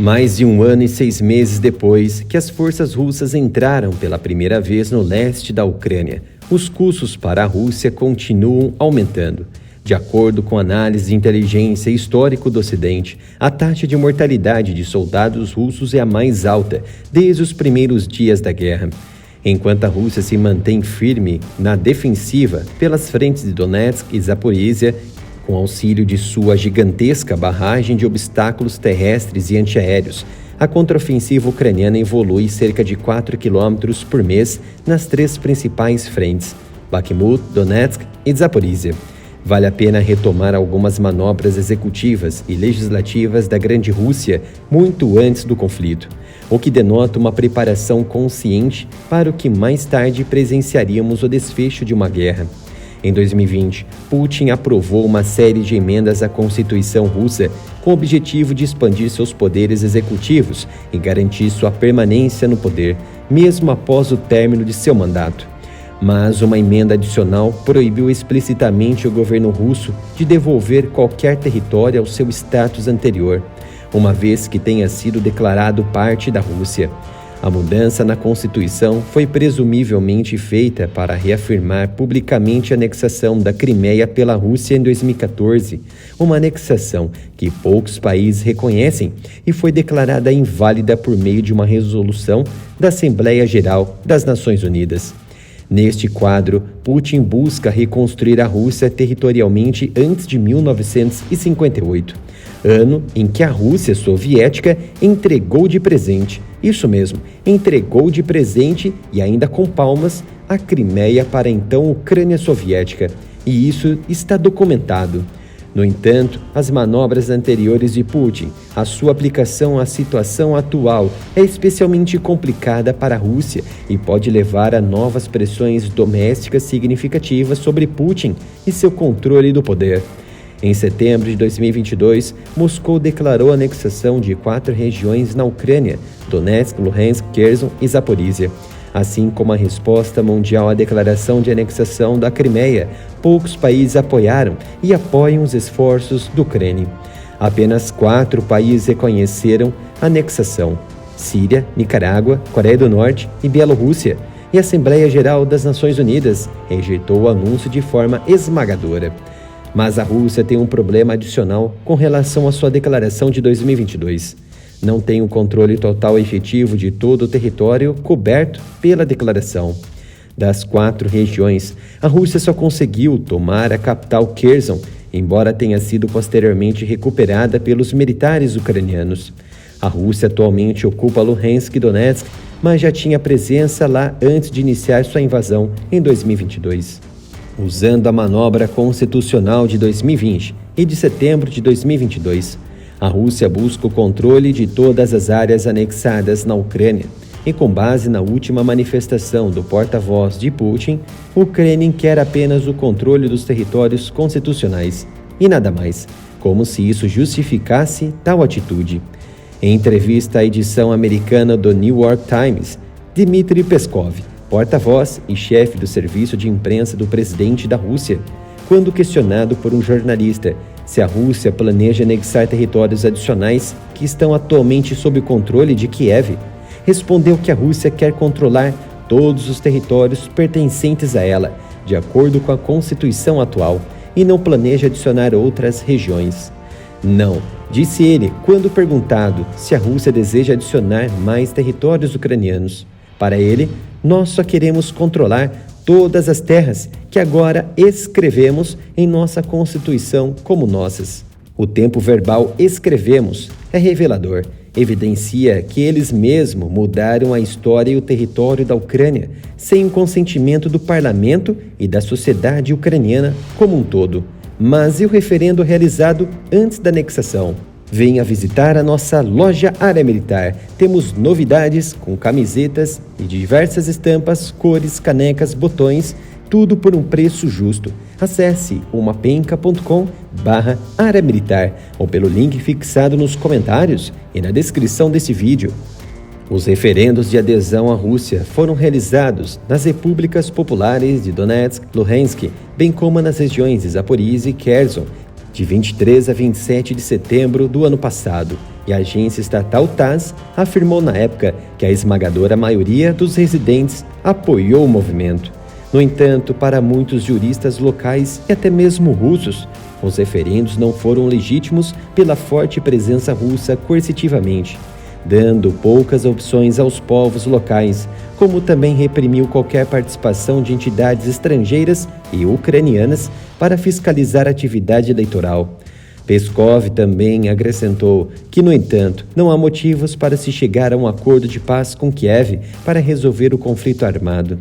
Mais de 1 ano e 6 meses depois que as forças russas entraram pela primeira vez no leste da Ucrânia, os custos para a Rússia continuam aumentando. De acordo com análise de inteligência e histórico do Ocidente, a taxa de mortalidade de soldados russos é a mais alta desde os primeiros dias da guerra. Enquanto a Rússia se mantém firme na defensiva pelas frentes de Donetsk e Zaporizhia, com auxílio de sua gigantesca barragem de obstáculos terrestres e antiaéreos, a contraofensiva ucraniana evolui cerca de 4 quilômetros por mês nas 3 principais frentes, Bakhmut, Donetsk e Zaporizhia. Vale a pena retomar algumas manobras executivas e legislativas da Grande Rússia muito antes do conflito, o que denota uma preparação consciente para o que mais tarde presenciaríamos o desfecho de uma guerra. Em 2020, Putin aprovou uma série de emendas à Constituição russa com o objetivo de expandir seus poderes executivos e garantir sua permanência no poder, mesmo após o término de seu mandato. Mas uma emenda adicional proibiu explicitamente o governo russo de devolver qualquer território ao seu status anterior, uma vez que tenha sido declarado parte da Rússia. A mudança na Constituição foi presumivelmente feita para reafirmar publicamente a anexação da Crimeia pela Rússia em 2014, uma anexação que poucos países reconhecem e foi declarada inválida por meio de uma resolução da Assembleia Geral das Nações Unidas. Neste quadro, Putin busca reconstruir a Rússia territorialmente antes de 1958, ano em que a Rússia soviética entregou de presente, isso mesmo, entregou de presente e ainda com palmas a Crimeia para a então Ucrânia soviética, e isso está documentado. No entanto, as manobras anteriores de Putin, a sua aplicação à situação atual é especialmente complicada para a Rússia e pode levar a novas pressões domésticas significativas sobre Putin e seu controle do poder. Em setembro de 2022, Moscou declarou a anexação de 4 regiões na Ucrânia, Donetsk, Luhansk, Kherson e Zaporizhia. Assim como a resposta mundial à declaração de anexação da Crimeia, poucos países apoiaram e apoiam os esforços do Kremlin. Apenas 4 países reconheceram a anexação: Síria, Nicarágua, Coreia do Norte e Bielorrússia. E a Assembleia Geral das Nações Unidas rejeitou o anúncio de forma esmagadora. Mas a Rússia tem um problema adicional com relação à sua declaração de 2022. Não tem um controle total e efetivo de todo o território coberto pela declaração. Das 4 regiões, a Rússia só conseguiu tomar a capital Kherson, embora tenha sido posteriormente recuperada pelos militares ucranianos. A Rússia atualmente ocupa Luhansk e Donetsk, mas já tinha presença lá antes de iniciar sua invasão em 2022. Usando a manobra constitucional de 2020 e de setembro de 2022, a Rússia busca o controle de todas as áreas anexadas na Ucrânia, e com base na última manifestação do porta-voz de Putin, o Kremlin quer apenas o controle dos territórios constitucionais, e nada mais, como se isso justificasse tal atitude. Em entrevista à edição americana do New York Times, Dmitry Peskov, porta-voz e chefe do serviço de imprensa do presidente da Rússia, quando questionado por um jornalista se a Rússia planeja anexar territórios adicionais que estão atualmente sob o controle de Kiev, respondeu que a Rússia quer controlar todos os territórios pertencentes a ela, de acordo com a Constituição atual, e não planeja adicionar outras regiões. Não, disse ele quando perguntado se a Rússia deseja adicionar mais territórios ucranianos. Para ele, nós só queremos controlar todas as terras que agora escrevemos em nossa Constituição como nossas. O tempo verbal escrevemos é revelador, evidencia que eles mesmos mudaram a história e o território da Ucrânia sem o consentimento do parlamento e da sociedade ucraniana como um todo. Mas e o referendo realizado antes da anexação? Venha visitar a nossa loja Área Militar. Temos novidades com camisetas e diversas estampas, cores, canecas, botões, tudo por um preço justo. Acesse umapenca.com/área militar ou pelo link fixado nos comentários e na descrição desse vídeo. Os referendos de adesão à Rússia foram realizados nas repúblicas populares de Donetsk, Luhansk, bem como nas regiões de Zaporizhia e Kherson, de 23 a 27 de setembro do ano passado, e a agência estatal TASS afirmou na época que a esmagadora maioria dos residentes apoiou o movimento. No entanto, para muitos juristas locais e até mesmo russos, os referendos não foram legítimos pela forte presença russa coercitivamente, dando poucas opções aos povos locais, como também reprimiu qualquer participação de entidades estrangeiras e ucranianas para fiscalizar a atividade eleitoral. Peskov também acrescentou que, no entanto, não há motivos para se chegar a um acordo de paz com Kiev para resolver o conflito armado.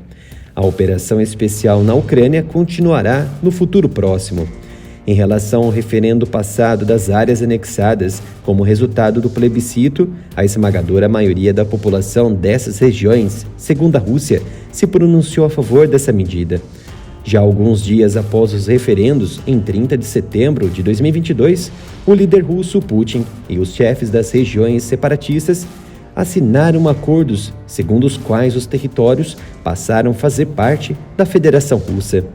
A operação especial na Ucrânia continuará no futuro próximo. Em relação ao referendo passado das áreas anexadas, como resultado do plebiscito, a esmagadora maioria da população dessas regiões, segundo a Rússia, se pronunciou a favor dessa medida. Já alguns dias após os referendos, em 30 de setembro de 2022, o líder russo Putin e os chefes das regiões separatistas assinaram acordos segundo os quais os territórios passaram a fazer parte da Federação Russa.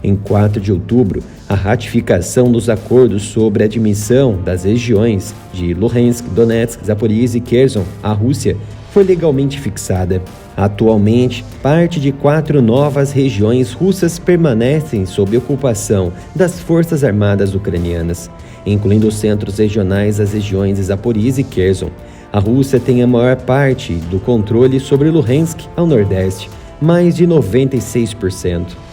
Em 4 de outubro, a ratificação dos acordos sobre a admissão das regiões de Luhansk, Donetsk, Zaporizhzhia e Kherson à Rússia foi legalmente fixada. Atualmente, parte de 4 novas regiões russas permanecem sob ocupação das Forças Armadas ucranianas, incluindo os centros regionais das regiões de Zaporizhzhia e Kherson. A Rússia tem a maior parte do controle sobre Luhansk ao nordeste, mais de 96%.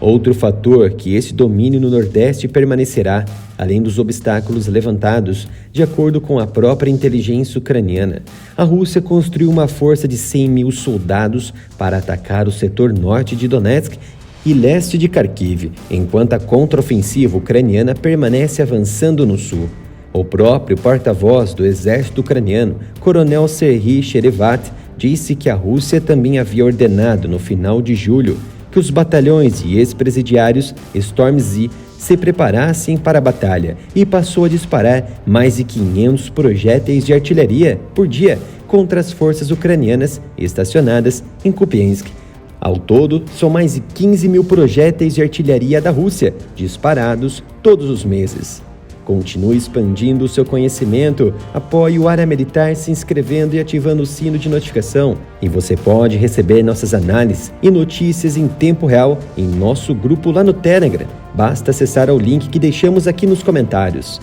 Outro fator que esse domínio no Nordeste permanecerá, além dos obstáculos levantados, de acordo com a própria inteligência ucraniana. A Rússia construiu uma força de 100 mil soldados para atacar o setor norte de Donetsk e leste de Kharkiv, enquanto a contraofensiva ucraniana permanece avançando no sul. O próprio porta-voz do exército ucraniano, Coronel Serhiy Sherevat, disse que a Rússia também havia ordenado no final de julho que os batalhões e ex-presidiários Storm Z se preparassem para a batalha e passou a disparar mais de 500 projéteis de artilharia por dia contra as forças ucranianas estacionadas em Kupiansk. Ao todo, são mais de 15 mil projéteis de artilharia da Rússia disparados todos os meses. Continue expandindo o seu conhecimento, apoie o Área Militar se inscrevendo e ativando o sino de notificação. E você pode receber nossas análises e notícias em tempo real em nosso grupo lá no Telegram. Basta acessar o link que deixamos aqui nos comentários.